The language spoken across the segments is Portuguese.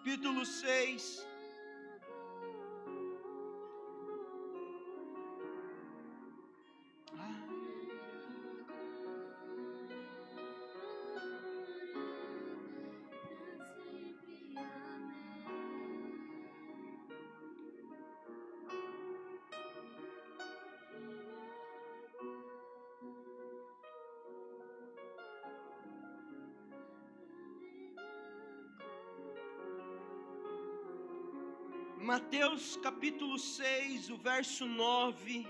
capítulo 6. Mateus capítulo 6, o verso 9,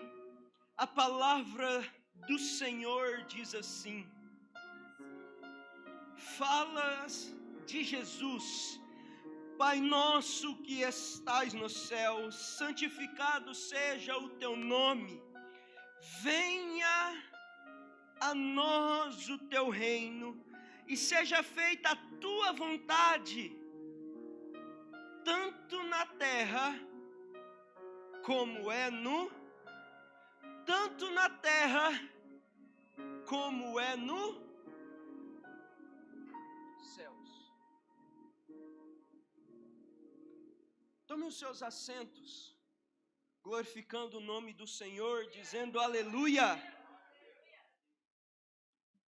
a palavra do Senhor diz assim: falas de Jesus, Pai nosso que estais no céu, santificado seja o teu nome, venha a nós o teu reino, e seja feita a tua vontade, tanto na terra como é no céus. Tome os seus assentos, glorificando o nome do Senhor, dizendo aleluia,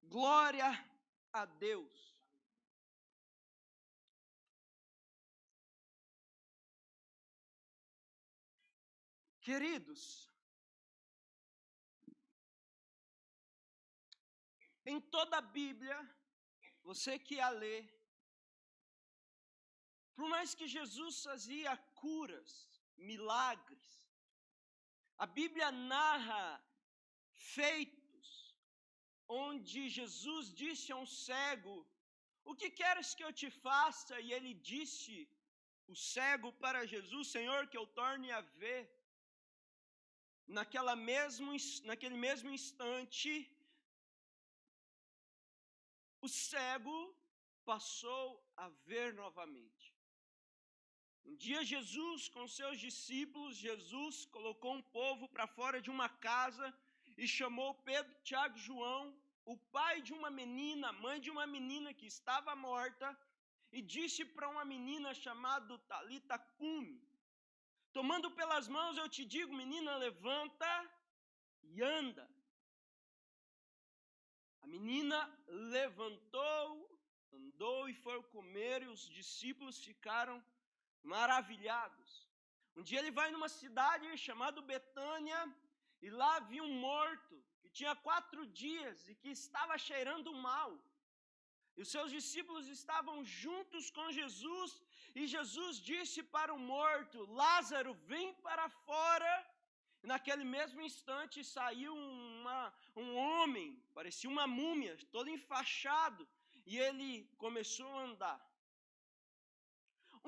glória a Deus. Queridos, em toda a Bíblia, você que a lê, por mais que Jesus fazia curas, milagres, a Bíblia narra feitos onde Jesus disse a um cego: o que queres que eu te faça? E ele disse, o cego para Jesus: Senhor, que eu torne a ver. Naquele mesmo instante, o cego passou a ver novamente. Um dia Jesus, com seus discípulos, Jesus colocou um povo para fora de uma casa e chamou Pedro, Tiago e João, o pai de uma menina, mãe de uma menina que estava morta, e disse para uma menina chamada Talita Cumi: tomando pelas mãos eu te digo, menina, levanta e anda. A menina levantou, andou e foi comer, e os discípulos ficaram maravilhados. Um dia ele vai numa cidade chamada Betânia, e lá viu um morto, que tinha 4 dias e que estava cheirando mal. E os seus discípulos estavam juntos com Jesus, e Jesus disse para o morto: Lázaro, vem para fora. E naquele mesmo instante saiu um homem, parecia uma múmia, todo enfaixado, e ele começou a andar.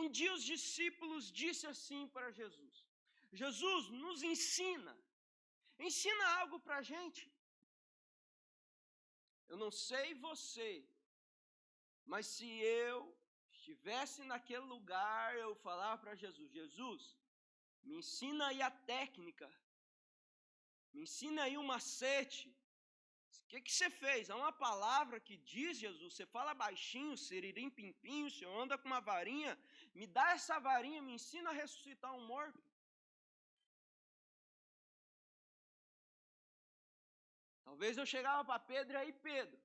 Um dia os discípulos disseram assim para Jesus: Jesus, nos ensina algo para a gente. Eu não sei você, mas se eu estivesse naquele lugar, eu falava para Jesus: Jesus, me ensina aí a técnica, me ensina aí o macete. O que você fez? Há uma palavra que diz, Jesus, você fala baixinho, siririm pimpinho, você anda com uma varinha, me dá essa varinha, me ensina a ressuscitar um morto. Talvez eu chegava para Pedro, e aí Pedro,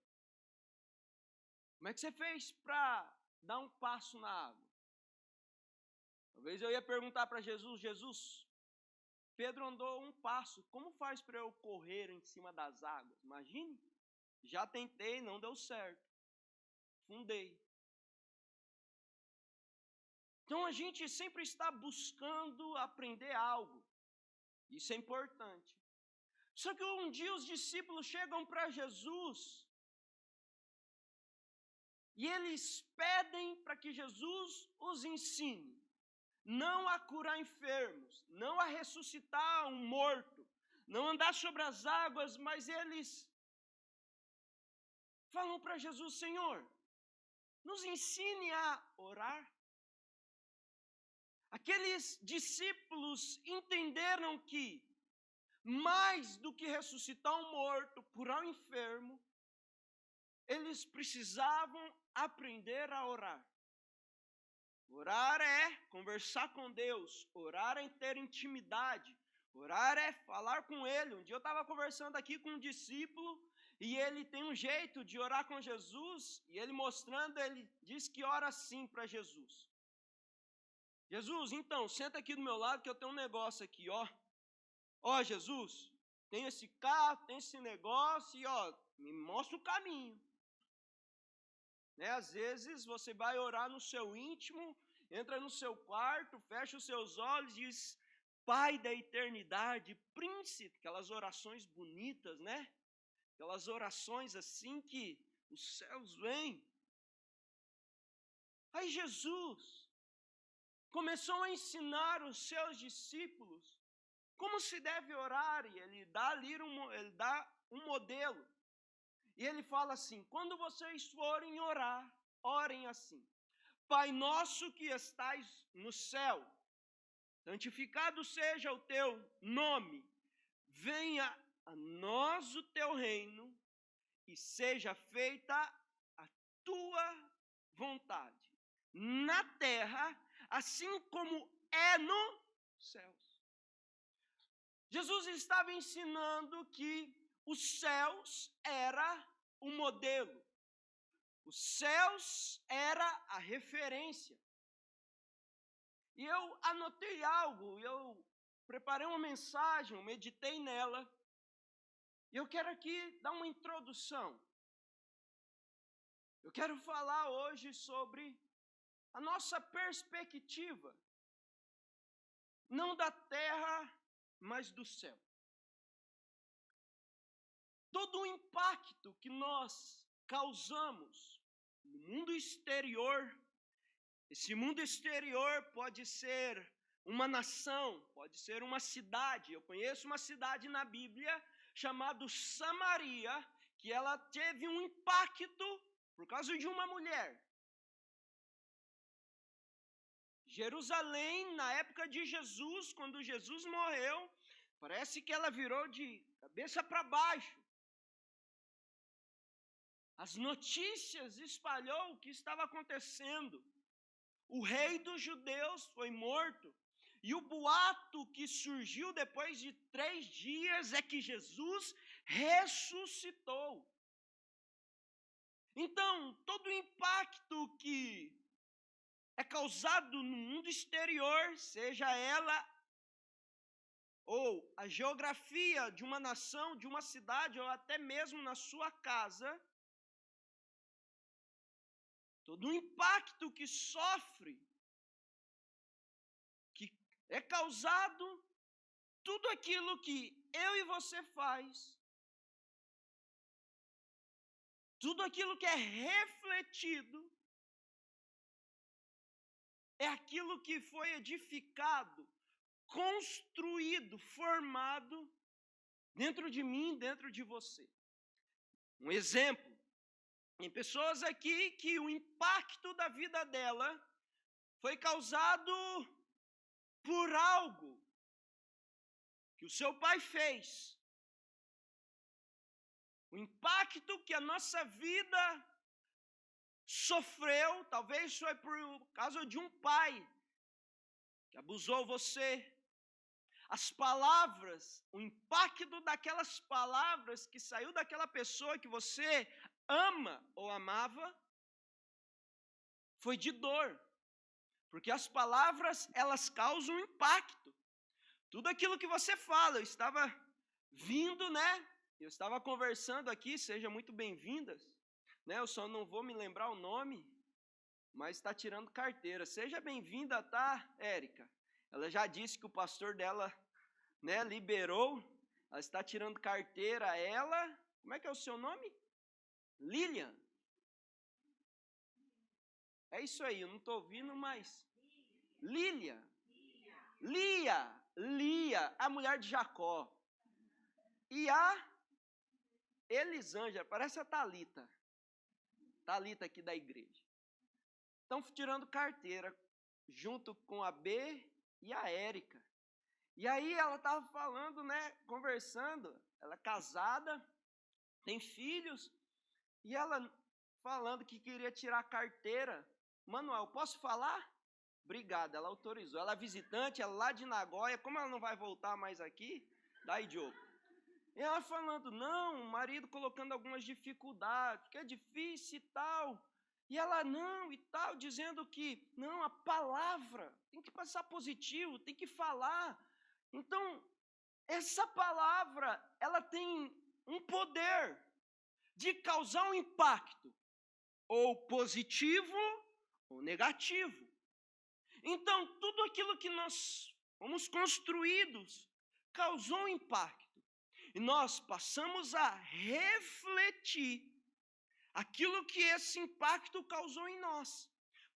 como é que você fez para dar um passo na água? Talvez eu ia perguntar para Jesus: Jesus, Pedro andou um passo, como faz para eu correr em cima das águas? Imagine, já tentei, não deu certo, fundei. Então a gente sempre está buscando aprender algo, isso é importante. Só que um dia os discípulos chegam para Jesus e eles pedem para que Jesus os ensine, não a curar enfermos, não a ressuscitar um morto, não andar sobre as águas, mas eles falam para Jesus: Senhor, nos ensine a orar. Aqueles discípulos entenderam que mais do que ressuscitar um morto, curar um enfermo, eles precisavam aprender a orar. Orar é conversar com Deus. Orar é ter intimidade. Orar é falar com Ele. Um dia eu estava conversando aqui com um discípulo e ele tem um jeito de orar com Jesus. E ele mostrando, ele diz que ora assim para Jesus. Jesus, então, senta aqui do meu lado que eu tenho um negócio aqui, ó. Ó, Jesus, tem esse carro, tem esse negócio e, ó, me mostra o caminho. Né? Às vezes você vai orar no seu íntimo, entra no seu quarto, fecha os seus olhos e diz, Pai da eternidade, príncipe, aquelas orações bonitas, né? Aquelas orações assim que os céus vêm. Aí Jesus começou a ensinar os seus discípulos como se deve orar, e ele dá um modelo. E ele fala assim, quando vocês forem orar, orem assim. Pai nosso que estais no céu, santificado seja o teu nome, venha a nós o teu reino e seja feita a tua vontade, na terra, assim como é nos céus. Jesus estava ensinando que os céus era o modelo, os céus era a referência. E eu anotei algo, eu preparei uma mensagem, eu meditei nela, e eu quero aqui dar uma introdução. Eu quero falar hoje sobre a nossa perspectiva, não da terra, mas do céu. Todo o impacto que nós causamos no mundo exterior, esse mundo exterior pode ser uma nação, pode ser uma cidade. Eu conheço uma cidade na Bíblia chamada Samaria, que ela teve um impacto por causa de uma mulher. Jerusalém, na época de Jesus, quando Jesus morreu, parece que ela virou de cabeça para baixo. As notícias espalhou o que estava acontecendo. O rei dos judeus foi morto. E o boato que surgiu depois de 3 dias é que Jesus ressuscitou. Então, todo o impacto que é causado no mundo exterior, seja ela ou a geografia de uma nação, de uma cidade, ou até mesmo na sua casa, todo o impacto que sofre, que é causado, tudo aquilo que eu e você faz, tudo aquilo que é refletido, é aquilo que foi edificado, construído, formado dentro de mim, dentro de você. Um exemplo, tem pessoas aqui que o impacto da vida dela foi causado por algo que o seu pai fez. O impacto que a nossa vida sofreu, talvez foi por causa de um pai que abusou você. As palavras, o impacto daquelas palavras que saiu daquela pessoa que você ama ou amava, foi de dor. Porque as palavras, elas causam impacto. Tudo aquilo que você fala, eu estava vindo, né? Eu estava conversando aqui, sejam muito bem-vindas. Né? Eu só não vou me lembrar o nome, mas está tirando carteira. Seja bem-vinda, tá, Érica? Ela já disse que o pastor dela, né, liberou. Ela está tirando carteira. Ela, como é que é o seu nome? Lilian. É isso aí, eu não estou ouvindo, mas... Lília. Lia, a mulher de Jacó. E a Elisângela, parece a Thalita aqui da igreja. Estão tirando carteira, junto com a B e a Érica. E aí ela estava falando, né, conversando, ela é casada, tem filhos, e ela falando que queria tirar a carteira. Manuel, posso falar? Obrigado, ela autorizou. Ela é visitante, ela é lá de Nagoya. Como ela não vai voltar mais aqui? Daí, Diogo. E ela falando, não, o marido colocando algumas dificuldades, que é difícil e tal. E ela não e tal, dizendo que, não, a palavra tem que passar positivo, tem que falar. Então, essa palavra, ela tem um poder de causar um impacto, ou positivo ou negativo. Então, tudo aquilo que nós fomos construídos causou um impacto. E nós passamos a refletir aquilo que esse impacto causou em nós.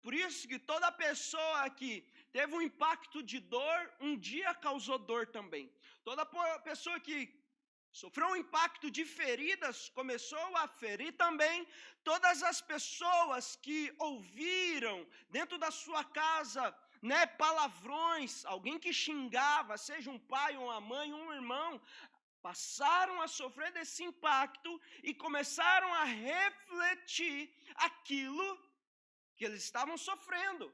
Por isso que toda pessoa que teve um impacto de dor, um dia causou dor também. Toda pessoa que sofreu um impacto de feridas, começou a ferir também. Todas as pessoas que ouviram dentro da sua casa, palavrões, alguém que xingava, seja um pai, uma mãe, um irmão, passaram a sofrer desse impacto e começaram a refletir aquilo que eles estavam sofrendo.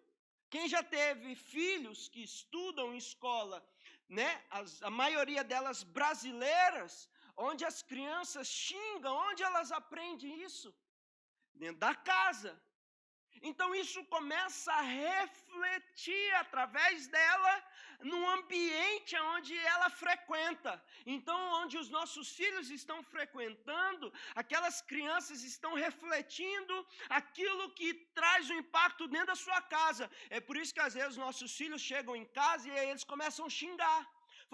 Quem já teve filhos que estudam em escola, a maioria delas brasileiras, onde as crianças xingam, onde elas aprendem isso? Dentro da casa. Então isso começa a refletir através dela no ambiente onde ela frequenta. Então, onde os nossos filhos estão frequentando, aquelas crianças estão refletindo aquilo que traz um impacto dentro da sua casa. É por isso que às vezes nossos filhos chegam em casa e aí eles começam a xingar,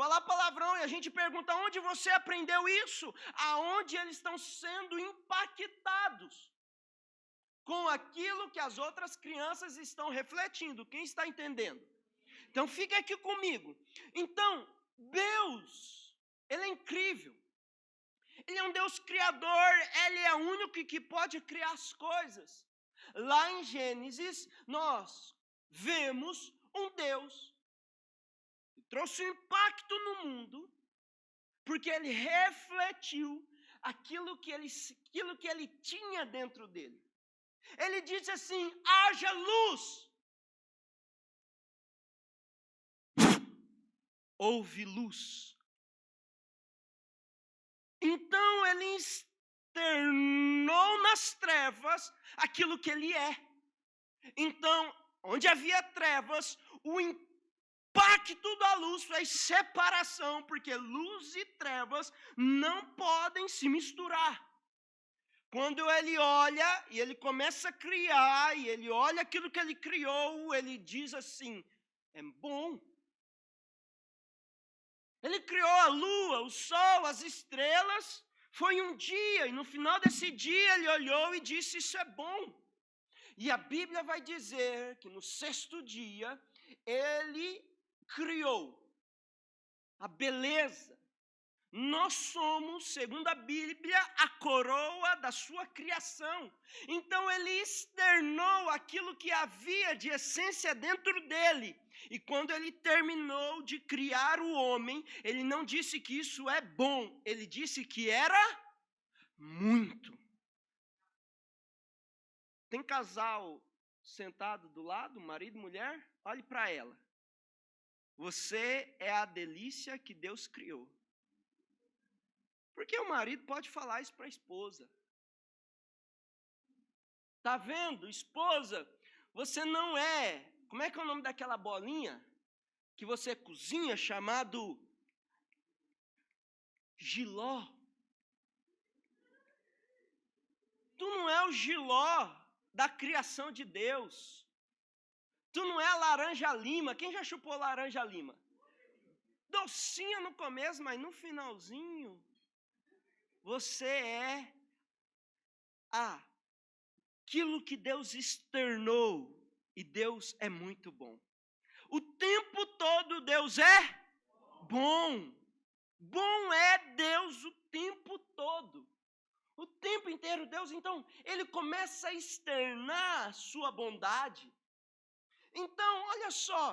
falar palavrão, e a gente pergunta, onde você aprendeu isso? Aonde eles estão sendo impactados com aquilo que as outras crianças estão refletindo. Quem está entendendo? Então, fica aqui comigo. Então, Deus, Ele é incrível. Ele é um Deus criador, Ele é o único que pode criar as coisas. Lá em Gênesis, nós vemos um Deus que trouxe um impacto no mundo, porque Ele refletiu aquilo que ele tinha dentro dele. Ele disse assim, haja luz. Houve luz. Então ele externou nas trevas aquilo que ele é. Então, onde havia trevas, o impacto da luz fez separação, porque luz e trevas não podem se misturar. Quando ele olha e ele começa a criar, e ele olha aquilo que ele criou, ele diz assim, é bom. Ele criou a lua, o sol, as estrelas, foi um dia, e no final desse dia ele olhou e disse, isso é bom. E a Bíblia vai dizer que no sexto dia, ele criou a beleza. Nós somos, segundo a Bíblia, a coroa da sua criação. Então ele externou aquilo que havia de essência dentro dele. E quando ele terminou de criar o homem, ele não disse que isso é bom, ele disse que era muito. Tem casal sentado do lado, marido e mulher? Olhe para ela. Você é a delícia que Deus criou. Porque o marido pode falar isso para a esposa. Tá vendo? Esposa, você não é... Como é que é o nome daquela bolinha que você cozinha chamado jiló? Tu não é o jiló da criação de Deus. Tu não é a laranja-lima. Quem já chupou laranja-lima? Docinha no começo, mas no finalzinho... Você é aquilo que Deus externou. E Deus é muito bom. O tempo todo Deus é bom. Bom é Deus o tempo todo. O tempo inteiro Deus, então, Ele começa a externar sua bondade. Então, olha só.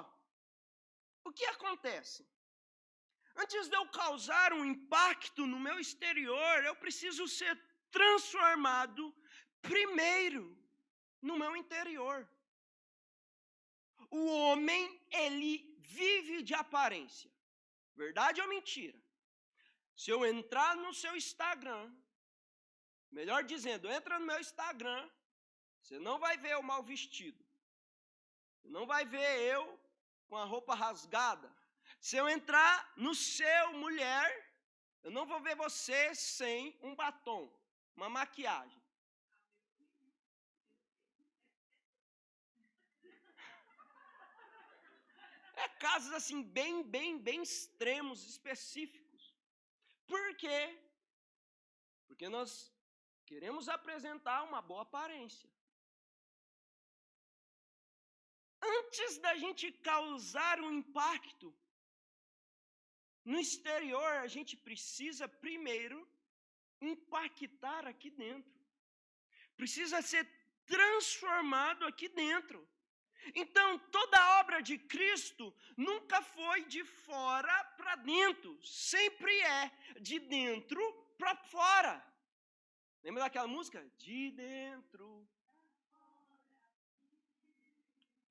O que acontece? Antes de eu causar um impacto no meu exterior, eu preciso ser transformado primeiro no meu interior. o homem, ele vive de aparência. Verdade ou mentira? Se eu entrar no seu Instagram, melhor dizendo, entra no meu Instagram, você não vai ver eu mal vestido. Você não vai ver eu com a roupa rasgada. Se eu entrar no seu mulher, eu não vou ver você sem um batom, uma maquiagem. É casos assim bem extremos, específicos. Por quê? Porque nós queremos apresentar uma boa aparência. Antes da gente causar um impacto no exterior, a gente precisa primeiro impactar aqui dentro. Precisa ser transformado aqui dentro. Então, toda a obra de Cristo nunca foi de fora para dentro, sempre é de dentro para fora. Lembra daquela música? De dentro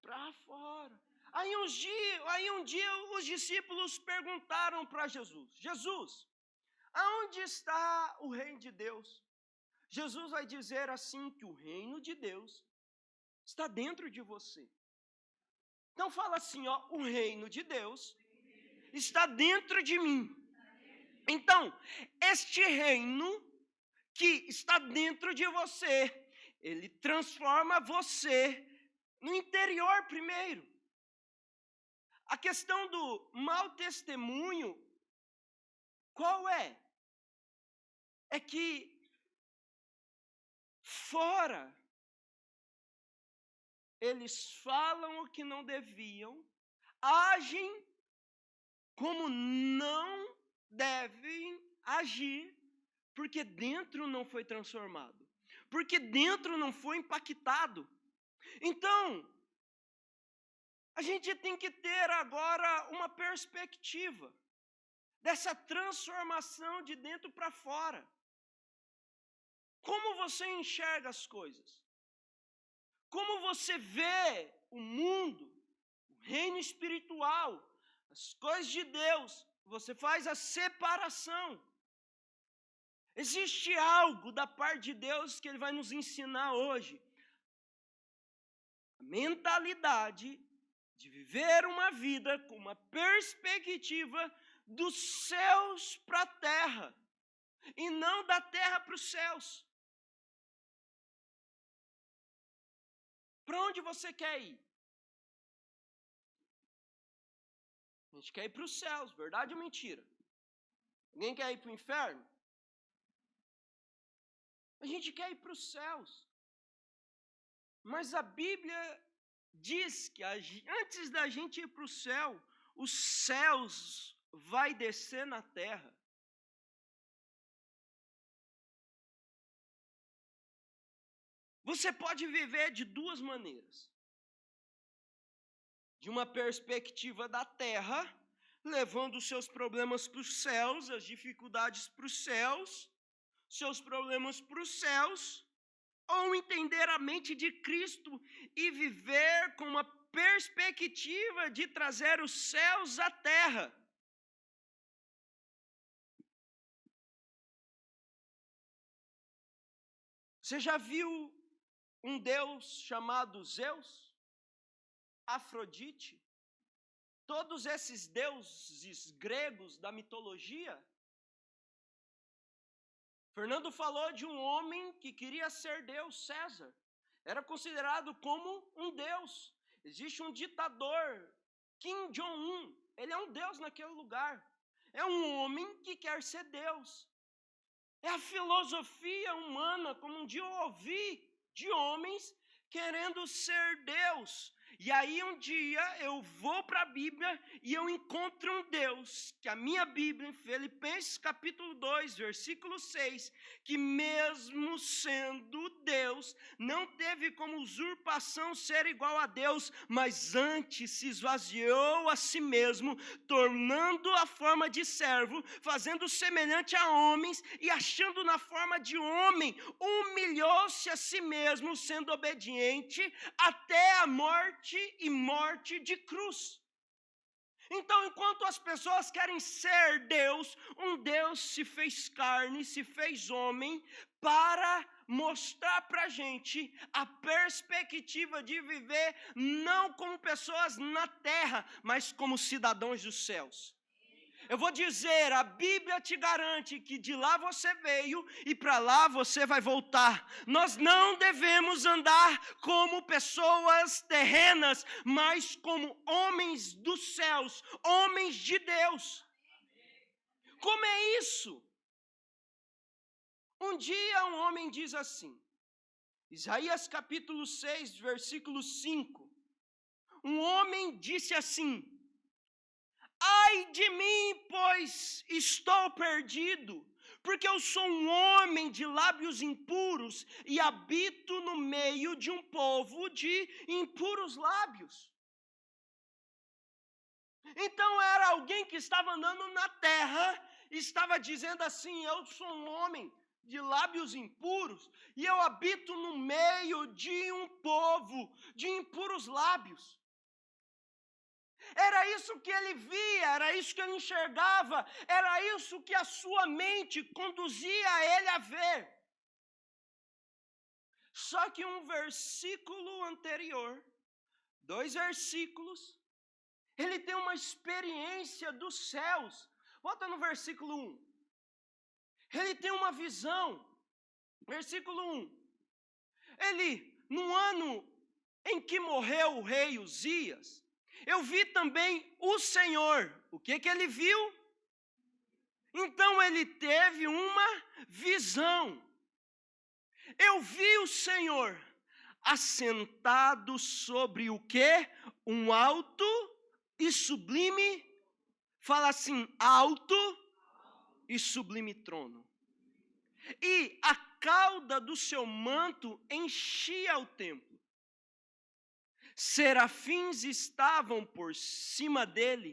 para fora. Aí um dia os discípulos perguntaram para Jesus: Jesus, aonde está o reino de Deus? Jesus vai dizer assim que o reino de Deus está dentro de você. Então fala assim, ó, o reino de Deus está dentro de mim. Então, este reino que está dentro de você, ele transforma você no interior primeiro. A questão do mau testemunho, qual é? É que fora eles falam o que não deviam, agem como não devem agir, porque dentro não foi transformado, porque dentro não foi impactado. Então, a gente tem que ter agora uma perspectiva dessa transformação de dentro para fora. Como você enxerga as coisas? Como você vê o mundo, o reino espiritual, as coisas de Deus? Você faz a separação. Existe algo da parte de Deus que Ele vai nos ensinar hoje. A mentalidade de viver uma vida com uma perspectiva dos céus para a terra, e não da terra para os céus. Para onde você quer ir? A gente quer ir para os céus, verdade ou mentira? Alguém quer ir para o inferno? A gente quer ir para os céus. Mas a Bíblia diz que antes da gente ir para o céu, os céus vai descer na terra. Você pode viver de duas maneiras. De uma perspectiva da terra, levando os seus problemas para os céus, as dificuldades para os céus, seus problemas para os céus, ou entender a mente de Cristo e viver com uma perspectiva de trazer os céus à terra. Você já viu um deus chamado Zeus? Afrodite? Todos esses deuses gregos da mitologia? Fernando falou de um homem que queria ser Deus, César. Era considerado como um Deus. Existe um ditador, Kim Jong-un. Ele é um Deus naquele lugar. É um homem que quer ser Deus. É a filosofia humana, como um dia eu ouvi de homens querendo ser Deus. E aí um dia eu vou para a Bíblia e eu encontro um Deus, que a minha Bíblia, em Filipenses capítulo 2, versículo 6, que mesmo sendo Deus, não teve como usurpação ser igual a Deus, mas antes se esvaziou a si mesmo, tornando a forma de servo, fazendo semelhante a homens e achando na forma de homem, humilhou-se a si mesmo, sendo obediente até a morte morte e morte de cruz. Então, enquanto as pessoas querem ser Deus, um Deus se fez carne, se fez homem, para mostrar para a gente a perspectiva de viver não como pessoas na terra, mas como cidadãos dos céus. Eu vou dizer, a Bíblia te garante que de lá você veio e para lá você vai voltar. Nós não devemos andar como pessoas terrenas, mas como homens dos céus, homens de Deus. Como é isso? Um dia um homem diz assim, Isaías capítulo 6, versículo 5. Um homem disse assim: ai de mim, pois estou perdido, porque eu sou um homem de lábios impuros e habito no meio de um povo de impuros lábios. Então era alguém que estava andando na terra, estava dizendo assim: eu sou um homem de lábios impuros e eu habito no meio de um povo de impuros lábios. Era isso que ele via, era isso que ele enxergava, era isso que a sua mente conduzia ele a ver. Só que um versículo anterior, 2 versículos, ele tem uma experiência dos céus. Volta no versículo 1. Ele tem uma visão. Versículo 1. Ele, no ano em que morreu o rei Uzias, eu vi também o Senhor. O que ele viu? Então ele teve uma visão. Eu vi o Senhor assentado sobre o quê? Um alto e sublime, fala assim, alto e sublime trono. E a cauda do seu manto enchia o templo. Serafins estavam por cima dele.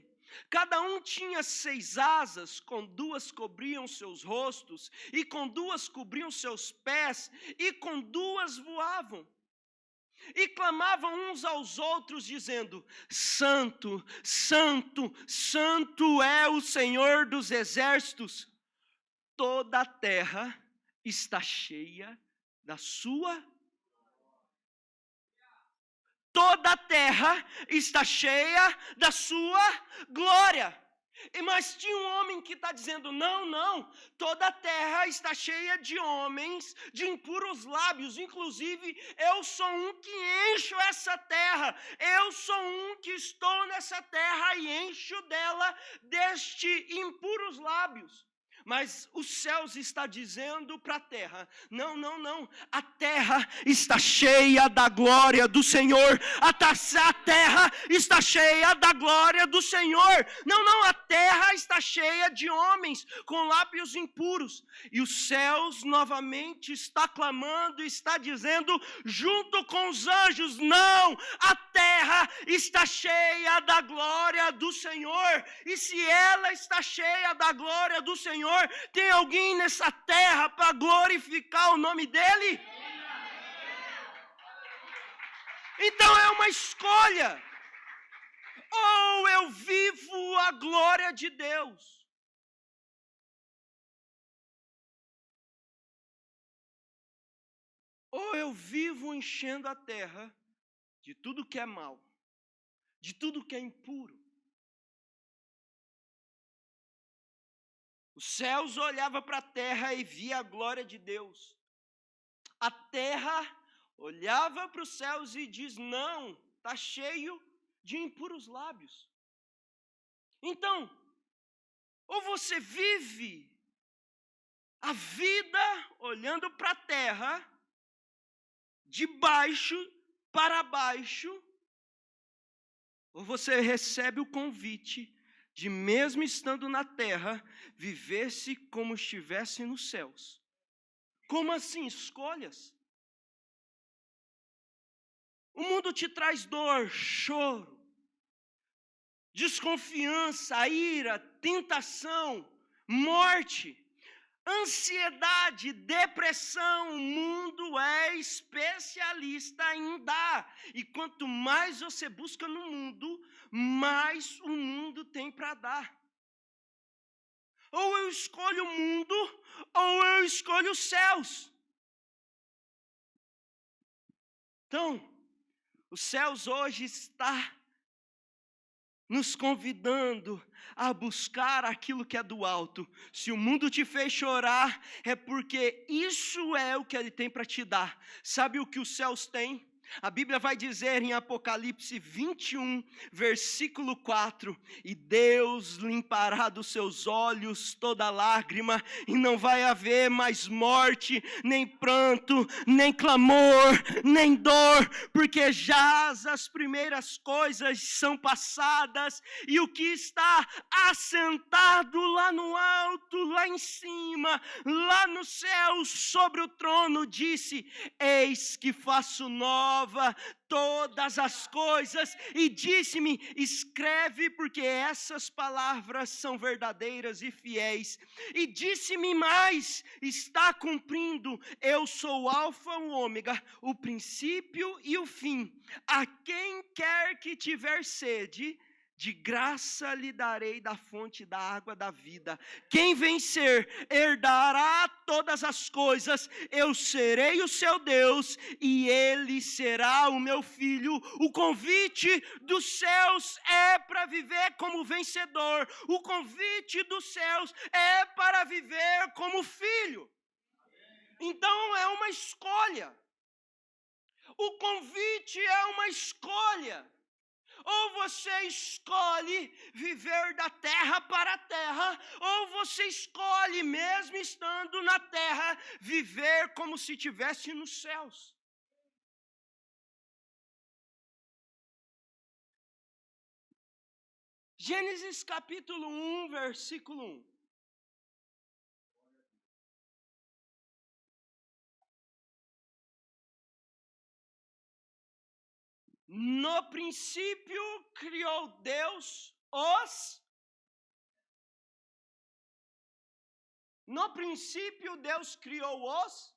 Cada um tinha 6 asas, com 2 cobriam seus rostos, e com 2 cobriam seus pés, e com 2 voavam. E clamavam uns aos outros, dizendo: Santo, Santo, Santo é o Senhor dos exércitos. Toda a terra está cheia da sua. Toda a terra está cheia da sua glória. Mas tinha um homem que está dizendo: não, toda a terra está cheia de homens de impuros lábios, inclusive eu sou um que encho essa terra, eu sou um que estou nessa terra e encho dela deste impuros lábios. Mas os céus está dizendo para a terra: não, a terra está cheia da glória do Senhor, a terra está cheia da glória do Senhor, não, a terra está cheia de homens com lábios impuros, e os céus novamente está clamando, está dizendo junto com os anjos: não, a terra está cheia da glória do Senhor, e se ela está cheia da glória do Senhor, tem alguém nessa terra para glorificar o nome dele? Então é uma escolha. Ou eu vivo a glória de Deus, ou eu vivo enchendo a terra de tudo que é mal, de tudo que é impuro. Os céus olhavam para a terra e via a glória de Deus. A terra olhava para os céus e diz: não, está cheio de impuros lábios. Então, ou você vive a vida olhando para a terra, de baixo para baixo, ou você recebe o convite de, mesmo estando na terra, viver-se como estivesse nos céus. Como assim? Escolhas. O mundo te traz dor, choro, desconfiança, ira, tentação, morte. Ansiedade, depressão, o mundo é especialista em dar. E quanto mais você busca no mundo, mais o mundo tem para dar. Ou eu escolho o mundo, ou eu escolho os céus. Então, os céus hoje está nos convidando a buscar aquilo que é do alto. Se o mundo te fez chorar, é porque isso é o que ele tem para te dar. Sabe o que os céus têm? A Bíblia vai dizer em Apocalipse 21, versículo 4, e Deus limpará dos seus olhos toda lágrima, e não vai haver mais morte, nem pranto, nem clamor, nem dor, porque já as primeiras coisas são passadas, e o que está assentado lá no alto, lá em cima, lá no céu, sobre o trono, disse: eis que faço nova todas as coisas, e disse-me: escreve, porque essas palavras são verdadeiras e fiéis. E disse-me mais: está cumprindo, eu sou o Alfa e o Ômega, o princípio e o fim. A quem quer que tiver sede, de graça lhe darei da fonte da água da vida. Quem vencer herdará todas as coisas. Eu serei o seu Deus e ele será o meu filho. O convite dos céus é para viver como vencedor. O convite dos céus é para viver como filho. Então é uma escolha. O convite é uma escolha. Ou você escolhe viver da terra para a terra, ou você escolhe, mesmo estando na terra, viver como se estivesse nos céus. Gênesis capítulo 1, versículo 1. No princípio criou Deus os... No princípio Deus criou os...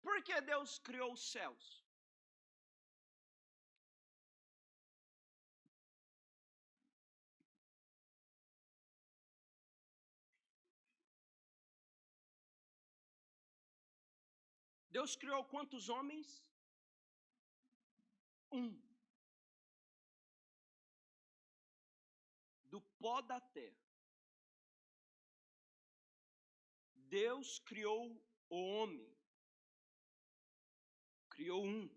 Por que Deus criou os céus? Deus criou quantos homens? Um. Do pó da terra. Deus criou o homem. Criou um.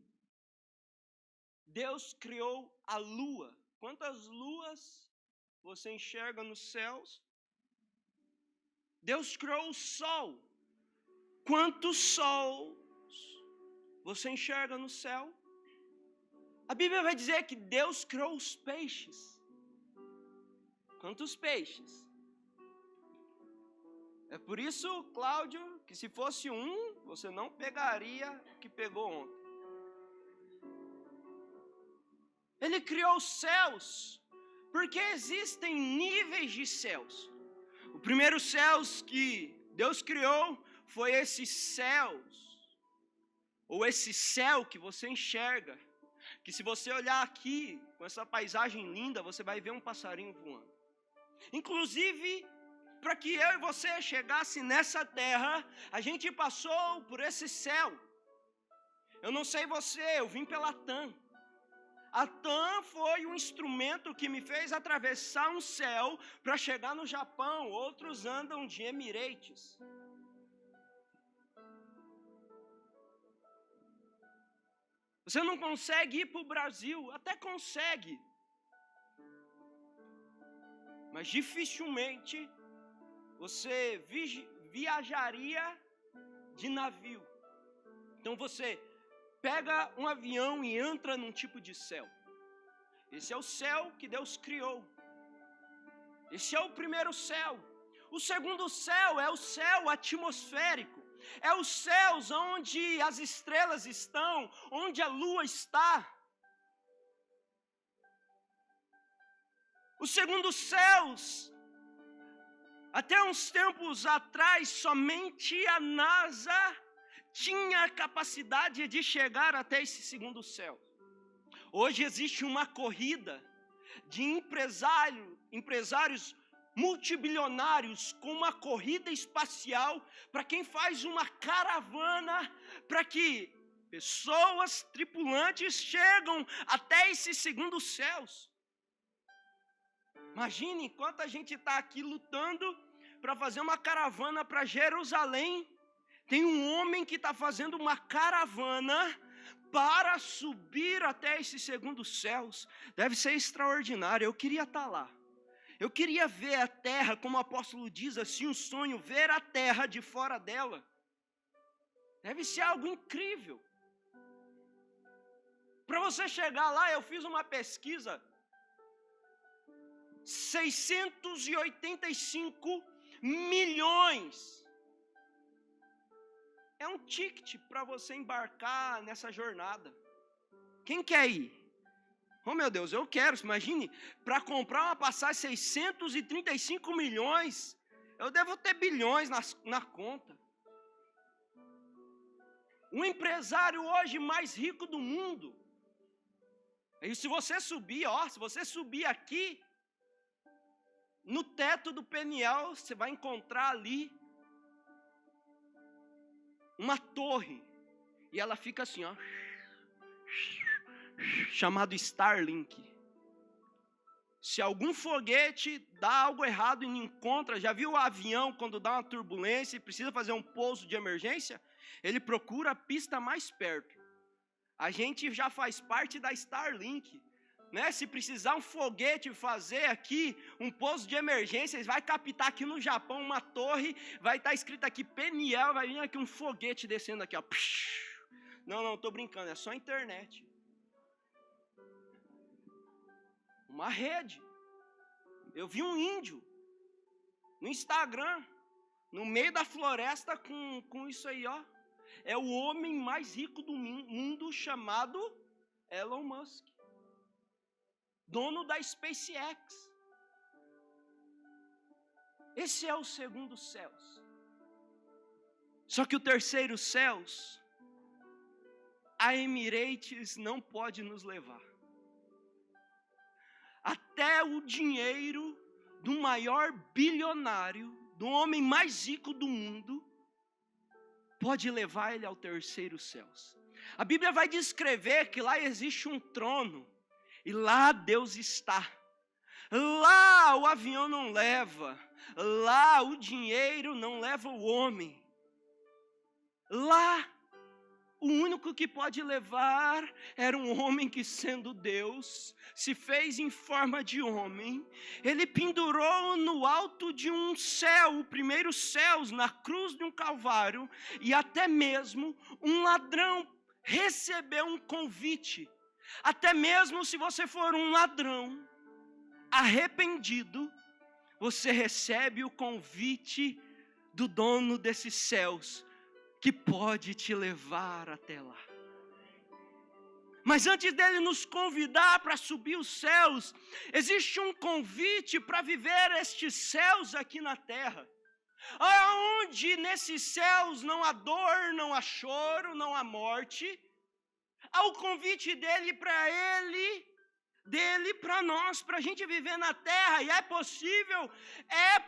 Deus criou a lua. Quantas luas você enxerga nos céus? Deus criou o sol. Quantos sols você enxerga no céu? A Bíblia vai dizer que Deus criou os peixes. Quantos peixes? É por isso, Cláudio, que se fosse um, você não pegaria o que pegou ontem. Ele criou os céus, porque existem níveis de céus. O primeiro céus que Deus criou foi esses céus, ou esse céu que você enxerga, que se você olhar aqui, com essa paisagem linda, você vai ver um passarinho voando. Inclusive, para que eu e você chegasse nessa terra, a gente passou por esse céu. Eu não sei você, eu vim pela TAM. A TAM foi um instrumento que me fez atravessar um céu para chegar no Japão. Outros andam de Emirates. Você não consegue ir para o Brasil, até consegue, mas dificilmente você viajaria de navio. Então você pega um avião e entra num tipo de céu. Esse é o céu que Deus criou. Esse é o primeiro céu. O segundo céu é o céu atmosférico. É os céus onde as estrelas estão, onde a lua está. Os segundos céus Até uns tempos atrás, somente a NASA tinha a capacidade de chegar até esse segundo céu. Hoje existe uma corrida de empresários multibilionários com uma corrida espacial para quem faz uma caravana para que pessoas, tripulantes chegam até esses segundos céus. Imagine quanta gente está aqui lutando para fazer uma caravana para Jerusalém. Tem um homem que está fazendo uma caravana para subir até esses segundos céus. Deve ser extraordinário. Eu queria estar lá. Eu queria ver a terra, como o apóstolo diz assim, um sonho, ver a terra de fora dela. Deve ser algo incrível. Para você chegar lá, eu fiz uma pesquisa. 685 milhões. É um ticket para você embarcar nessa jornada. Quem quer ir? Oh meu Deus, eu quero. Imagine, para comprar uma passagem 635 milhões, eu devo ter bilhões na conta. O empresário hoje mais rico do mundo. E se você subir aqui, no teto do Peniel, você vai encontrar ali uma torre. E ela fica assim, ó. Chamado Starlink. Se algum foguete dá algo errado e não encontra, já viu o avião quando dá uma turbulência e precisa fazer um pouso de emergência? Ele procura a pista mais perto. A gente já faz parte da Starlink, né? Se precisar um foguete fazer aqui um pouso de emergência, ele vai captar aqui no Japão uma torre, vai estar escrito aqui Peniel, vai vir aqui um foguete descendo aqui, ó. Não, tô brincando, é só a internet. Uma rede. Eu vi um índio no Instagram, no meio da floresta com isso aí, ó. É o homem mais rico do mundo, chamado Elon Musk, dono da SpaceX. Esse é o segundo céus. Só que o terceiro céus, a Emirates não pode nos levar. Até o dinheiro do maior bilionário, do homem mais rico do mundo, pode levar ele ao terceiro céus. A Bíblia vai descrever que lá existe um trono, e lá Deus está. Lá o avião não leva, lá o dinheiro não leva o homem. Lá o único que pode levar era um homem que, sendo Deus, se fez em forma de homem. Ele pendurou no alto de um céu, o primeiro céus, na cruz de um calvário, e até mesmo um ladrão recebeu um convite. Até mesmo se você for um ladrão arrependido, você recebe o convite do dono desses céus, que pode te levar até lá. Mas antes dele nos convidar para subir os céus, existe um convite para viver estes céus aqui na terra. Aonde nesses céus não há dor, não há choro, não há morte. Há o convite dele para nós, para a gente viver na terra. E é possível. É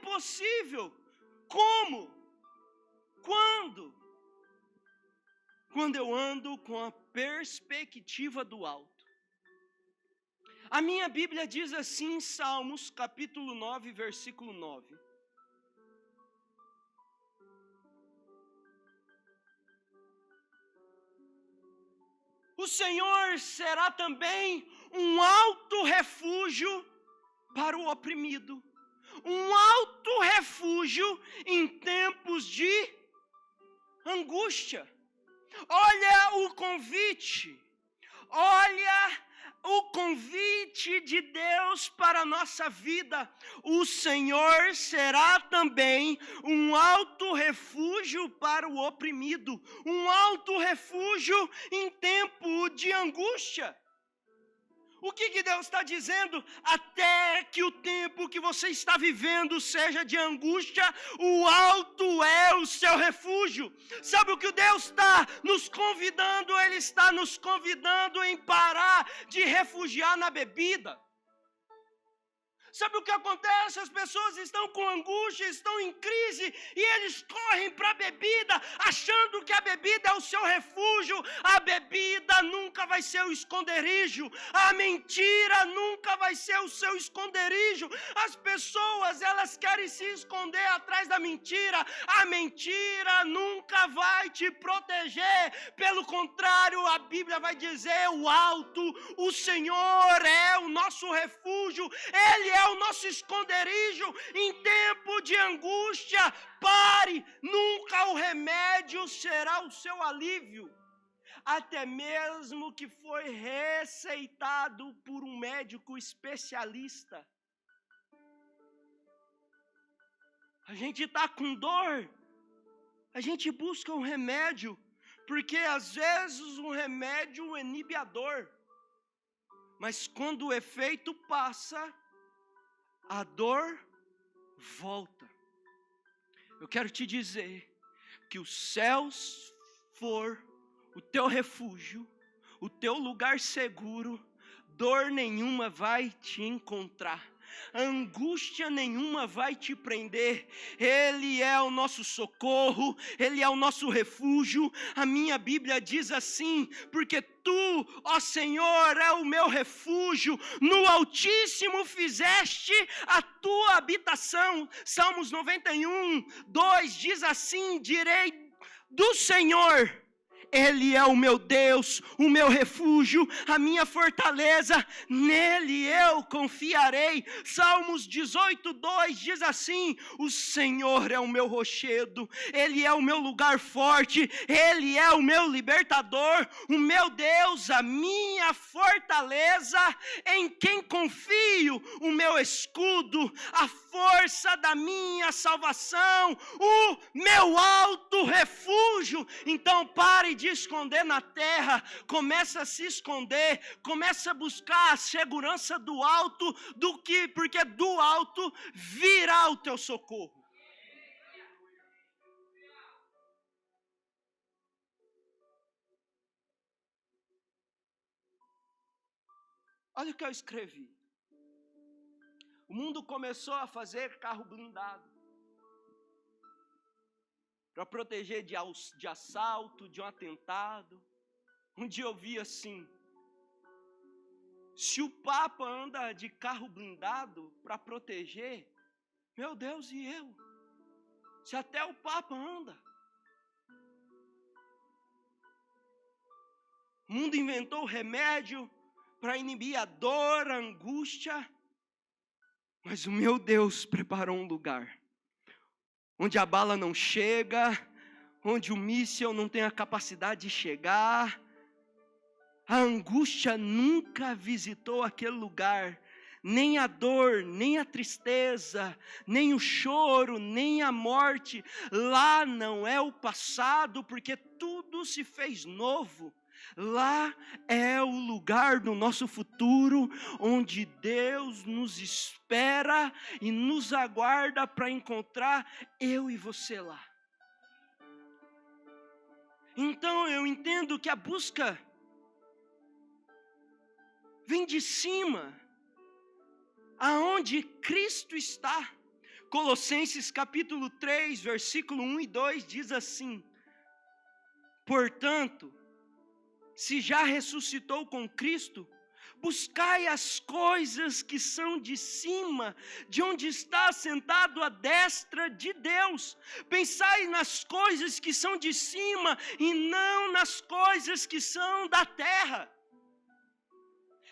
possível. Como? Quando? Quando eu ando com a perspectiva do alto. A minha Bíblia diz assim em Salmos, capítulo 9, versículo 9. O Senhor será também um alto refúgio para o oprimido. Um alto refúgio em tempos de angústia. Olha o convite de Deus para a nossa vida. O Senhor será também um alto refúgio para o oprimido, um alto refúgio em tempo de angústia. O que Deus está dizendo? Até que o tempo que você está vivendo seja de angústia, o alto é o seu refúgio. Sabe o que Deus está nos convidando? Ele está nos convidando em parar de refugiar na bebida. Sabe o que acontece? As pessoas estão com angústia, estão em crise e eles correm para a bebida, achando que a bebida é o seu refúgio. A bebida nunca vai ser o esconderijo. A mentira nunca vai ser o seu esconderijo. As pessoas, elas querem se esconder atrás da mentira. A mentira nunca vai te proteger. Pelo contrário, a Bíblia vai dizer: o alto, o Senhor é o nosso refúgio. Ele é o nosso esconderijo em tempo de angústia. Pare, nunca o remédio será o seu alívio. Até mesmo que foi receitado por um médico especialista. A gente está com dor, a gente busca um remédio, porque às vezes um remédio inibe a dor. Mas quando o efeito passa, a dor volta. Eu quero te dizer que os céus for o teu refúgio, o teu lugar seguro, dor nenhuma vai te encontrar. Angústia nenhuma vai te prender. Ele é o nosso socorro, Ele é o nosso refúgio. A minha Bíblia diz assim: porque Tu, ó Senhor, é o meu refúgio, no Altíssimo fizeste a Tua habitação. Salmos 91, 2 diz assim: direi do Senhor: Ele é o meu Deus, o meu refúgio, a minha fortaleza, nele eu confiarei. Salmos 18, 2 diz assim: o Senhor é o meu rochedo, Ele é o meu lugar forte, Ele é o meu libertador, o meu Deus, a minha fortaleza, em quem confio, o meu escudo, a força da minha salvação, o meu alto refúgio. Então pare de esconder na terra, começa a se esconder, começa a buscar a segurança do alto, porque do alto virá o teu socorro. Olha o que eu escrevi. O mundo começou a fazer carro blindado para proteger de assalto, de um atentado. Um dia eu vi assim: se o Papa anda de carro blindado para proteger, meu Deus, e eu? Se até o Papa anda. O mundo inventou remédio para inibir a dor, a angústia, mas o meu Deus preparou um lugar onde a bala não chega, onde o míssil não tem a capacidade de chegar. A angústia nunca visitou aquele lugar, nem a dor, nem a tristeza, nem o choro, nem a morte. Lá não é o passado, porque tudo se fez novo. Lá é o lugar do nosso futuro, onde Deus nos espera e nos aguarda para encontrar eu e você lá. Então eu entendo que a busca vem de cima, aonde Cristo está. Colossenses capítulo 3, versículo 1 e 2 diz assim: portanto, se já ressuscitou com Cristo, buscai as coisas que são de cima, de onde está sentado à destra de Deus. Pensai nas coisas que são de cima e não nas coisas que são da terra.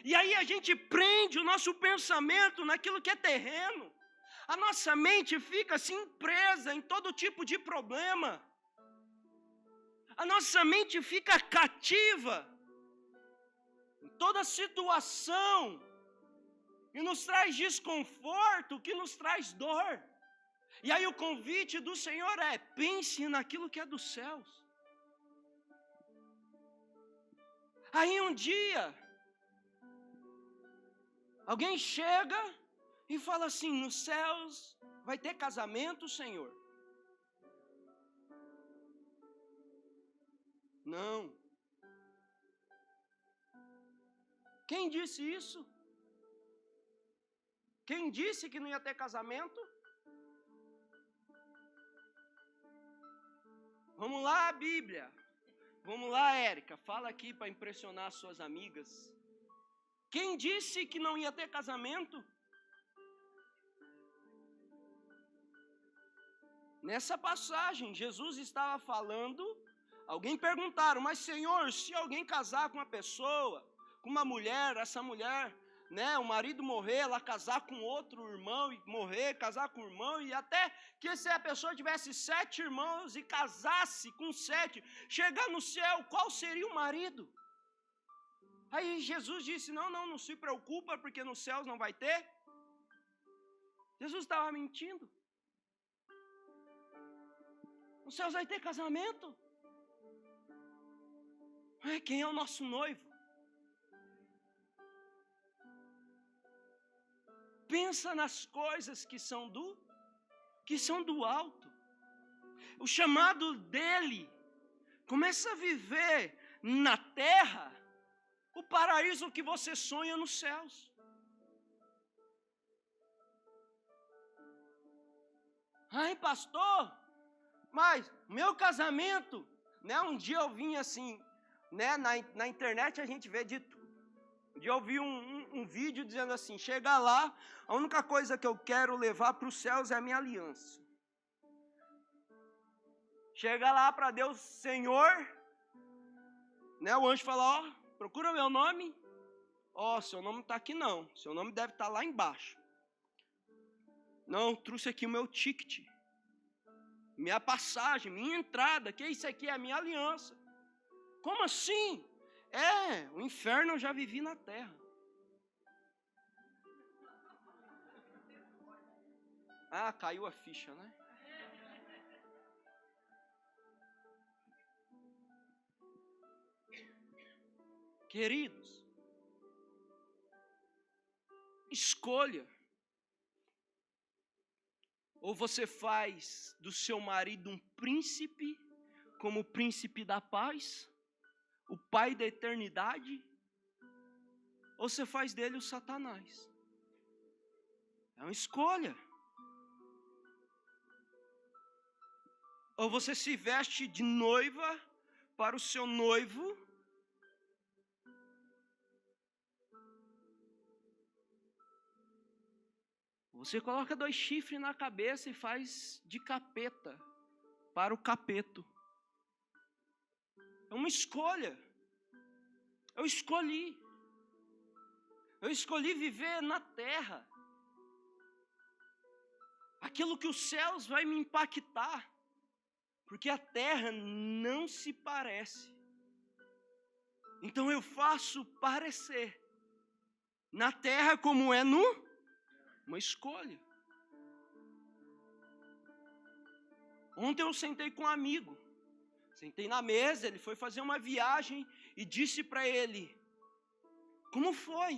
E aí a gente prende o nosso pensamento naquilo que é terreno. A nossa mente fica assim presa em todo tipo de problema. A nossa mente fica cativa em toda situação que nos traz desconforto, que nos traz dor. E aí o convite do Senhor é: pense naquilo que é dos céus. Aí um dia Alguém chega e fala assim: nos céus vai ter casamento, Senhor? Não. Quem disse isso? Quem disse que não ia ter casamento? Vamos lá, Bíblia. Vamos lá, Érica. Fala aqui para impressionar suas amigas. Quem disse que não ia ter casamento? Nessa passagem, Jesus estava falando. Alguém perguntaram: mas Senhor, se alguém casar com uma pessoa, com uma mulher, essa mulher, né, o marido morrer, ela casar com outro irmão e morrer, casar com o irmão, e até que se a pessoa tivesse 7 irmãos e casasse com 7, chegar no céu, qual seria o marido? Aí Jesus disse: não se preocupa, porque nos céus não vai ter. Jesus estava mentindo. Nos céus vai ter casamento. Quem é o nosso noivo? Pensa nas coisas que são do alto. O chamado dele começa a viver na terra o paraíso que você sonha nos céus. Ai, pastor, mas meu casamento, né? Um dia eu vim assim, né? Na internet a gente vê de tudo. Um dia eu vi um vídeo dizendo assim: chega lá, a única coisa que eu quero levar para os céus é a minha aliança. Chega lá para Deus: Senhor, né? O anjo fala: ó, procura meu nome. Ó, seu nome não está aqui não, seu nome deve estar lá embaixo. Não, trouxe aqui o meu ticket, minha passagem, minha entrada, que isso aqui é a minha aliança. Como assim? O inferno eu já vivi na terra. Ah, caiu a ficha, né? Queridos, escolha. Ou você faz do seu marido um príncipe, como o príncipe da paz, o pai da eternidade, ou você faz dele o Satanás. É uma escolha. Ou você se veste de noiva para o seu noivo, você coloca 2 chifres na cabeça e faz de capeta para o capeto. É uma escolha. Eu escolhi viver na terra. Aquilo que os céus vai me impactar. Porque a terra não se parece. Então eu faço parecer na terra como é uma escolha. Ontem eu sentei com um amigo. Sentei na mesa, ele foi fazer uma viagem e disse para ele: como foi?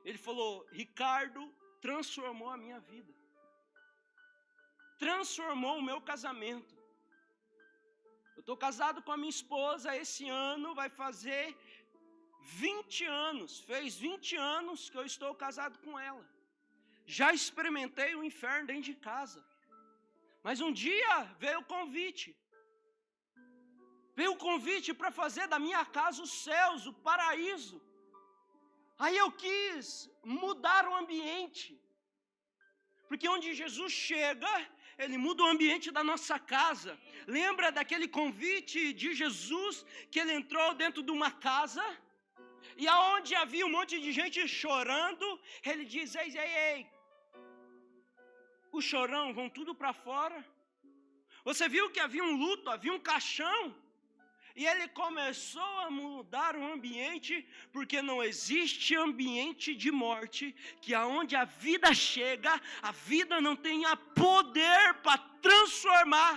Ele falou: Ricardo transformou a minha vida. Transformou o meu casamento. Eu estou casado com a minha esposa, esse ano vai fazer 20 anos. Fez 20 anos que eu estou casado com ela. Já experimentei o inferno dentro de casa. Mas um dia veio o convite. Veio o convite para fazer da minha casa os céus, o paraíso. Aí eu quis mudar o ambiente. Porque onde Jesus chega, Ele muda o ambiente da nossa casa. Lembra daquele convite de Jesus, que Ele entrou dentro de uma casa, e aonde havia um monte de gente chorando, Ele diz: ei, os chorão vão tudo para fora. Você viu que havia um luto, havia um caixão, e Ele começou a mudar o ambiente, porque não existe ambiente de morte, que aonde a vida chega, a vida não tenha poder para transformar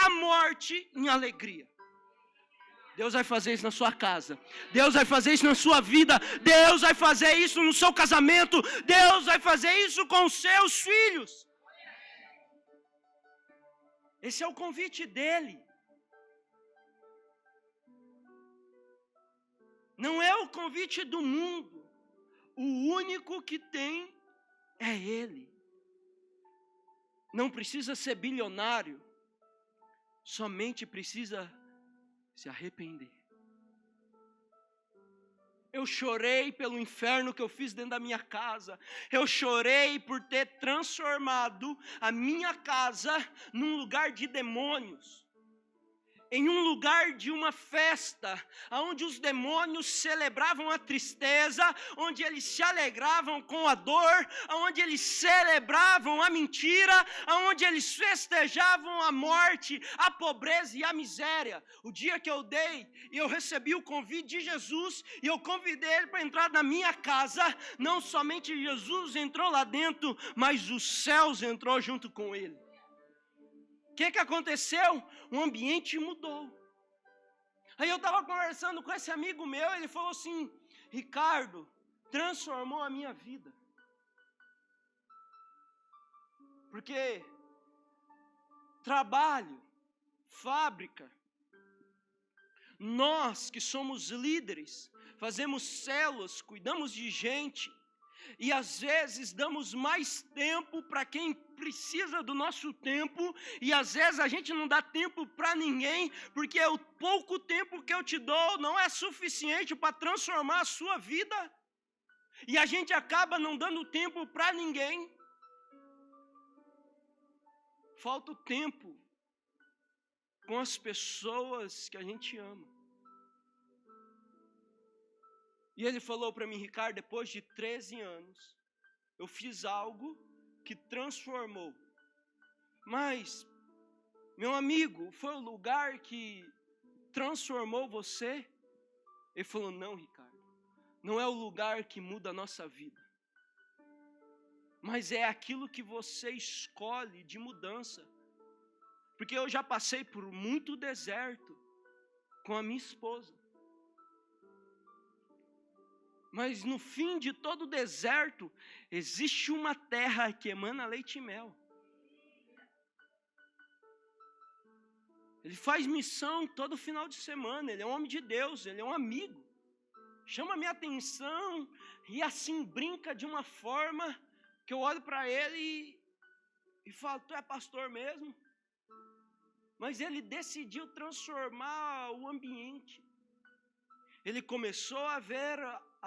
a morte em alegria. Deus vai fazer isso na sua casa. Deus vai fazer isso na sua vida. Deus vai fazer isso no seu casamento. Deus vai fazer isso com os seus filhos. Esse é o convite dele. Não é o convite do mundo. O único que tem é ele. Não precisa ser bilionário. Somente precisa se arrepender. Eu chorei pelo inferno que eu fiz dentro da minha casa. Eu chorei por ter transformado a minha casa num lugar de demônios. Em um lugar de uma festa, onde os demônios celebravam a tristeza, onde eles se alegravam com a dor, onde eles celebravam a mentira, onde eles festejavam a morte, a pobreza e a miséria. O dia que eu dei e eu recebi o convite de Jesus, e eu convidei ele para entrar na minha casa, não somente Jesus entrou lá dentro, mas os céus entrou junto com ele. O que aconteceu? O ambiente mudou. Aí eu estava conversando com esse amigo meu, ele falou assim: Ricardo, transformou a minha vida. Porque trabalho, fábrica, nós que somos líderes, fazemos células, cuidamos de gente, e às vezes damos mais tempo para quem precisa do nosso tempo, e às vezes a gente não dá tempo para ninguém, porque o pouco tempo que eu te dou não é suficiente para transformar a sua vida, e a gente acaba não dando tempo para ninguém. Falta o tempo com as pessoas que a gente ama. E ele falou para mim: Ricardo, depois de 13 anos, eu fiz algo que transformou. Mas, meu amigo, foi o lugar que transformou você? Ele falou: não, Ricardo, não é o lugar que muda a nossa vida, mas é aquilo que você escolhe de mudança. Porque eu já passei por muito deserto com a minha esposa. Mas no fim de todo deserto, existe uma terra que emana leite e mel. Ele faz missão todo final de semana, ele é um homem de Deus, ele é um amigo. Chama a minha atenção e assim brinca de uma forma que eu olho para ele e falo: tu é pastor mesmo? Mas ele decidiu transformar o ambiente. Ele começou a ver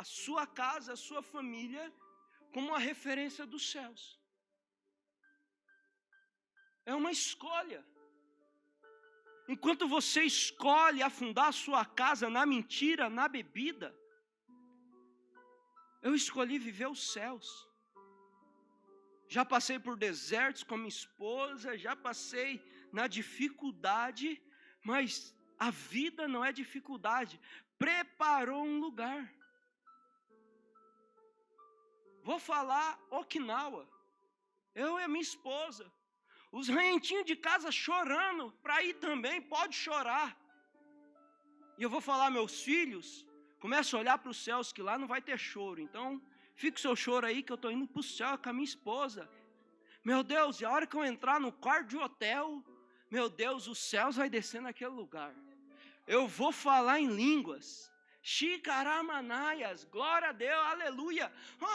a sua casa, a sua família, como uma referência dos céus. É uma escolha. Enquanto você escolhe afundar a sua casa na mentira, na bebida, eu escolhi viver os céus. Já passei por desertos com a minha esposa, já passei na dificuldade, mas a vida não é dificuldade. Preparou um lugar. Vou falar Okinawa. Eu e a minha esposa. Os rentinhos de casa chorando, para ir também, pode chorar. E eu vou falar: meus filhos, começa a olhar para os céus, que lá não vai ter choro. Então, fica o seu choro aí, que eu estou indo para o céu com a minha esposa. Meu Deus, e a hora que eu entrar no quarto de hotel, meu Deus, os céus vai descer naquele lugar. Eu vou falar em línguas. Shikaramanaias, glória a Deus, aleluia.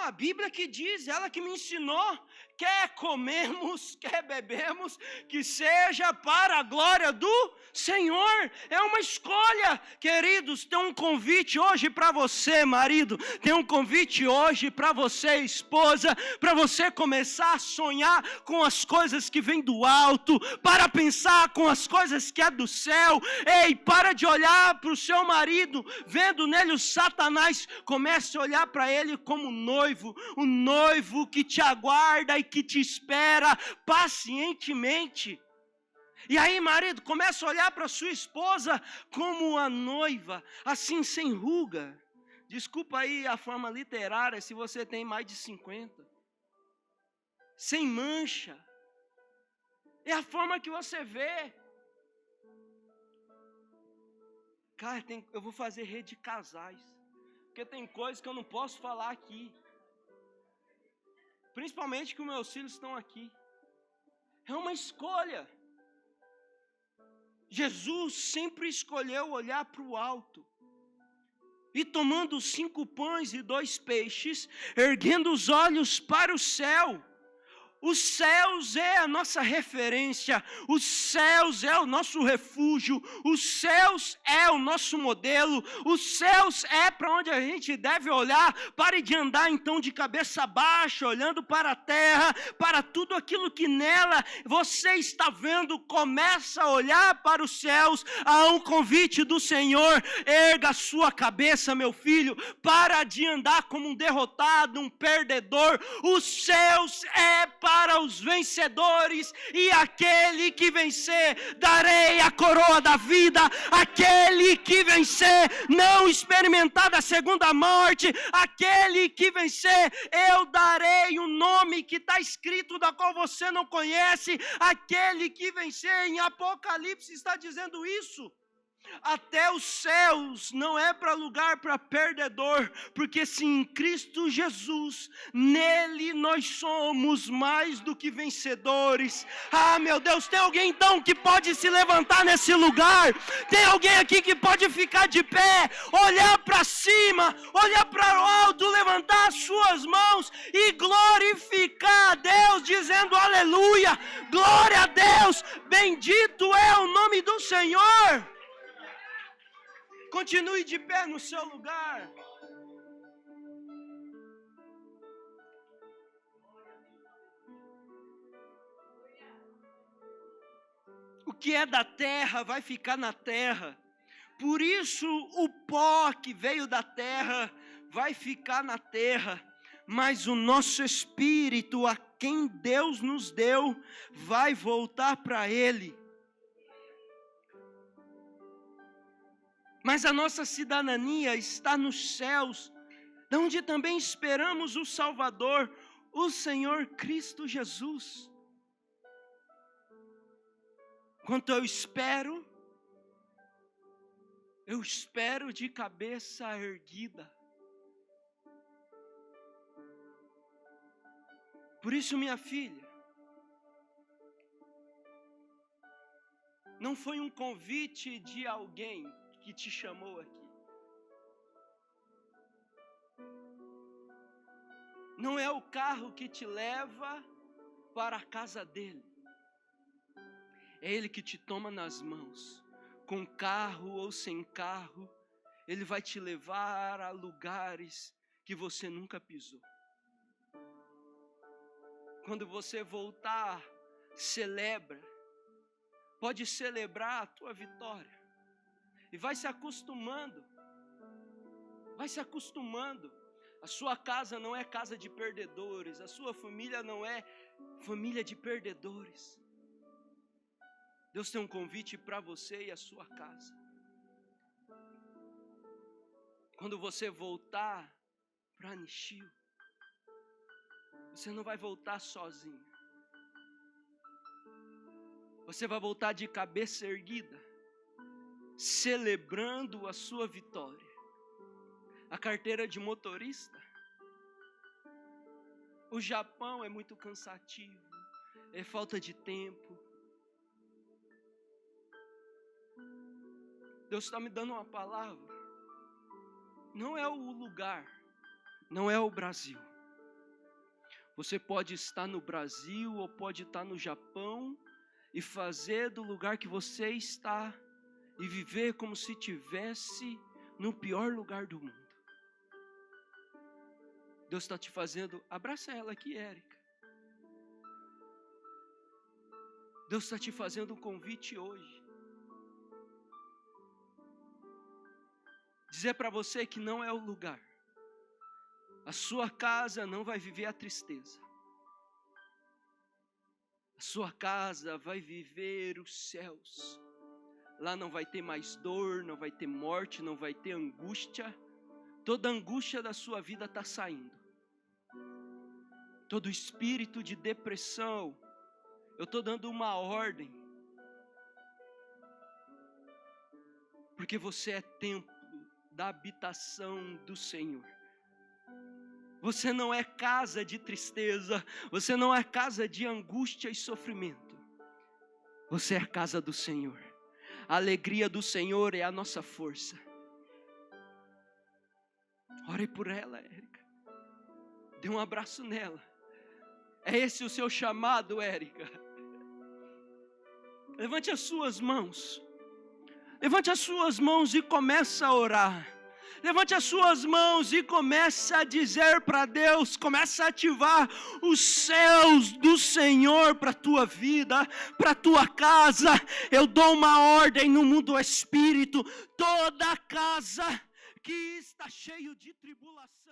A Bíblia que diz, ela que me ensinou: quer comemos, quer bebemos, que seja para a glória do Senhor. É uma escolha, queridos. Tem um convite hoje para você, marido. Tem um convite hoje para você, esposa, para você começar a sonhar com as coisas que vêm do alto, para pensar com as coisas que é do céu. Ei, para de olhar para o seu marido vendo nele o Satanás. Comece a olhar para ele como noivo, o noivo que te aguarda e que te espera pacientemente. E aí, marido, começa a olhar para sua esposa como a noiva, assim, sem ruga. Desculpa aí a forma literária, se você tem mais de 50. Sem mancha. É a forma que você vê. Cara, eu vou fazer rede de casais. Porque tem coisas que eu não posso falar aqui. Principalmente que os meus filhos estão aqui. É uma escolha. Jesus sempre escolheu olhar para o alto. E tomando 5 pães e 2 peixes, erguendo os olhos para o céu. Os céus é a nossa referência, os céus é o nosso refúgio, os céus é o nosso modelo, os céus é para onde a gente deve olhar. Pare de andar então de cabeça baixa, olhando para a terra, para tudo aquilo que nela você está vendo. Começa a olhar para os céus. Há um convite do Senhor: erga a sua cabeça, meu filho, para de andar como um derrotado, um perdedor. Os céus é para os vencedores, e aquele que vencer, darei a coroa da vida. Aquele que vencer, não experimentar da segunda morte, aquele que vencer, eu darei um nome que está escrito, da qual você não conhece. Aquele que vencer, em Apocalipse está dizendo isso. Até os céus não é para lugar para perdedor, porque se em Cristo Jesus, nele nós somos mais do que vencedores. Ah, meu Deus, tem alguém então que pode se levantar nesse lugar? Tem alguém aqui que pode ficar de pé, olhar para cima, olhar para o alto, levantar as suas mãos e glorificar a Deus, dizendo aleluia, glória a Deus, bendito é o nome do Senhor. Continue de pé no seu lugar. O que é da terra vai ficar na terra. Por isso o pó que veio da terra vai ficar na terra. Mas o nosso espírito, a quem Deus nos deu, vai voltar para Ele. Mas a nossa cidadania está nos céus, de onde também esperamos o Salvador, o Senhor Cristo Jesus. Quanto eu espero de cabeça erguida. Por isso, minha filha, não foi um convite de alguém que te chamou aqui. Não é o carro que te leva para a casa dele. É ele que te toma nas mãos. Com carro ou sem carro, ele vai te levar a lugares que você nunca pisou. Quando você voltar, celebra. Pode celebrar a tua vitória. E vai se acostumando. Vai se acostumando. A sua casa não é casa de perdedores. A sua família não é família de perdedores. Deus tem um convite para você e a sua casa. Quando você voltar para Nishio, você não vai voltar sozinho. Você vai voltar de cabeça erguida, celebrando a sua vitória. A carteira de motorista. O Japão é muito cansativo, é falta de tempo. Deus está me dando uma palavra. Não é o lugar, não é o Brasil. Você pode estar no Brasil ou pode estar no Japão e fazer do lugar que você está e viver como se estivesse no pior lugar do mundo. Deus está te fazendo, abraça ela aqui, Érica. Deus está te fazendo um convite hoje. Dizer para você que não é o lugar. A sua casa não vai viver a tristeza. A sua casa vai viver os céus. Lá não vai ter mais dor, não vai ter morte, não vai ter angústia. Toda angústia da sua vida está saindo. Todo espírito de depressão, eu estou dando uma ordem. porque você é templo da habitação do Senhor. Você não é casa de tristeza, você não é casa de angústia e sofrimento. Você é a casa do Senhor. A alegria do Senhor é a nossa força. Ore por ela, Érica. Dê um abraço nela. É esse o seu chamado, Érica. Levante as suas mãos. Levante as suas mãos e comece a orar. Levante as suas mãos e comece a dizer para Deus, comece a ativar os céus do Senhor para a tua vida, para a tua casa. Eu dou uma ordem no mundo do espírito, toda casa que está cheio de tribulação.